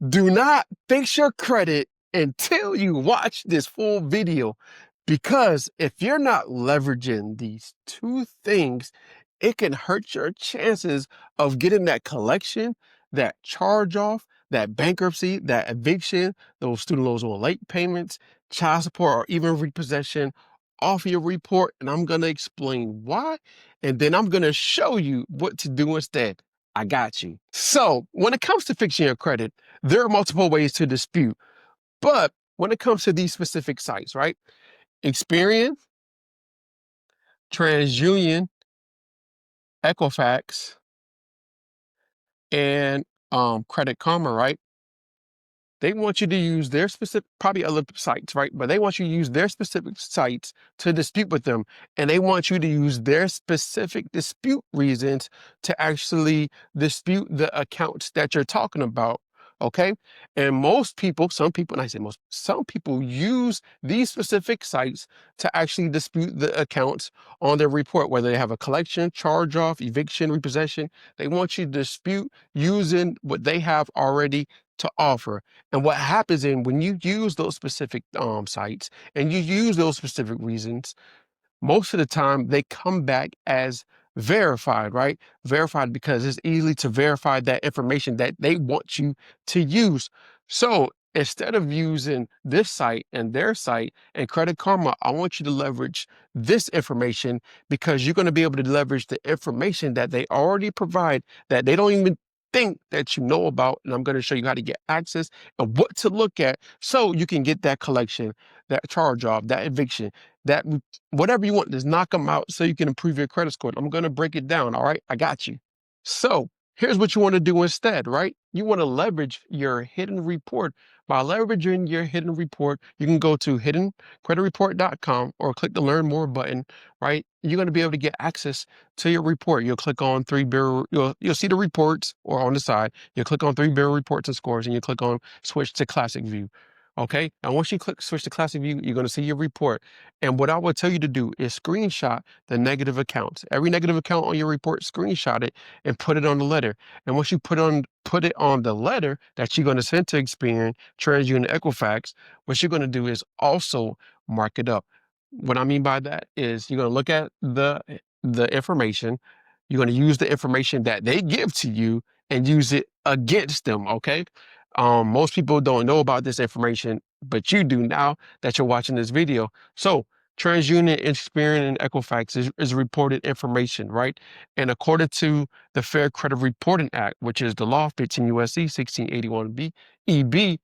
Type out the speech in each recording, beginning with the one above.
Do not fix your credit until you watch this full video, because if you're not leveraging these two things, it can hurt your chances of getting that collection, that charge off, that bankruptcy, that eviction, those student loans or late payments, child support, or even repossession off your report. And I'm going to explain why. And then I'm going to show you what to do instead. I got you. So when it comes to fixing your credit, there are multiple ways to dispute. But when it comes to these specific sites, right? Experian, TransUnion, Equifax, and Credit Karma, right? They want you to use their specific, probably other sites, right? But they want you to use their specific sites to dispute with them. And they want you to use their specific dispute reasons to actually dispute the accounts that you're talking about. Okay. And most people, some people, and I say most, some people use these specific sites to actually dispute the accounts on their report, whether they have a collection, charge off, eviction, repossession. They want you to dispute using what they have already to offer. And what happens in when you use those specific sites and you use those specific reasons, most of the time they come back as verified, right? Verified because it's easy to verify that information that they want you to use. So instead of using this site and their site and Credit Karma, I want you to leverage this information, because you're going to be able to leverage the information that they already provide that they don't even think that you know about. And I'm going to show you how to get access and what to look at so you can get that collection, that charge off, that eviction, that whatever you want, just knock them out so you can improve your credit score. I'm going to break it down. All right. I got you. So here's what you want to do instead, right? You want to leverage your hidden report. By leveraging your hidden report, you can go to hiddencreditreport.com or click the learn more button, right? You're going to be able to get access to your report. You'll click on you'll see the reports, or on the side, you'll click on 3 bureau reports and scores, and you click on switch to classic view. Okay. And once you click switch to classic view, you're going to see your report. And what I will tell you to do is screenshot the negative accounts. Every negative account on your report, screenshot it and put it on the letter. And once you put it on the letter that you're going to send to Experian, TransUnion, Equifax, what you're going to do is also mark it up. What I mean by that is you're going to look at the information. You're going to use the information that they give to you and use it against them. Okay. Most people don't know about this information, but you do now that you're watching this video. So TransUnion, Experian, and Equifax is reported information, right? And according to the Fair Credit Reporting Act, which is the law 15 U.S.C. 1681b EB,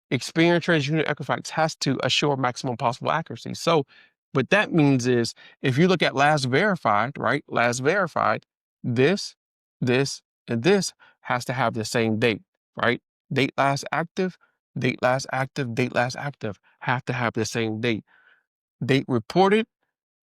Experian, TransUnion, Equifax has to assure maximum possible accuracy. So what that means is, if you look at last verified, right? Last verified, this, and this has to have the same date, right? Date last active, date last active, date last active have to have the same date. Date reported,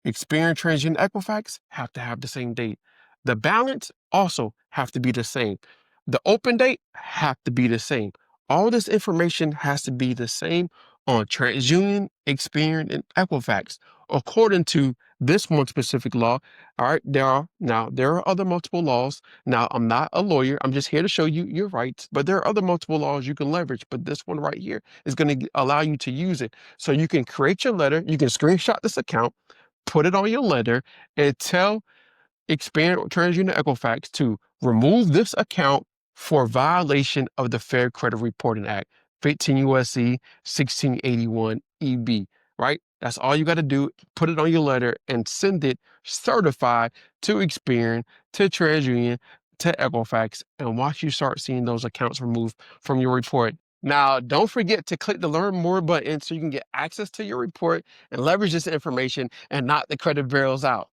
Experian, TransUnion, Equifax have to have the same date. The balance also have to be the same. The open date have to be the same. All this information has to be the same on TransUnion, Experian, and Equifax, according to this one specific law. All right, there are other multiple laws. Now, I'm not a lawyer. I'm just here to show you your rights, but there are other multiple laws you can leverage. But this one right here is going to allow you to use it. So you can create your letter. You can screenshot this account, put it on your letter, and tell Experian, TransUnion, Equifax to remove this account for violation of the Fair Credit Reporting Act, 15 U.S.C. 1681 EB, right? That's all you got to do. Put it on your letter and send it certified to Experian, to TransUnion, to Equifax, and watch you start seeing those accounts removed from your report. Now, don't forget to click the Learn More button so you can get access to your report and leverage this information and knock the credit bureaus out.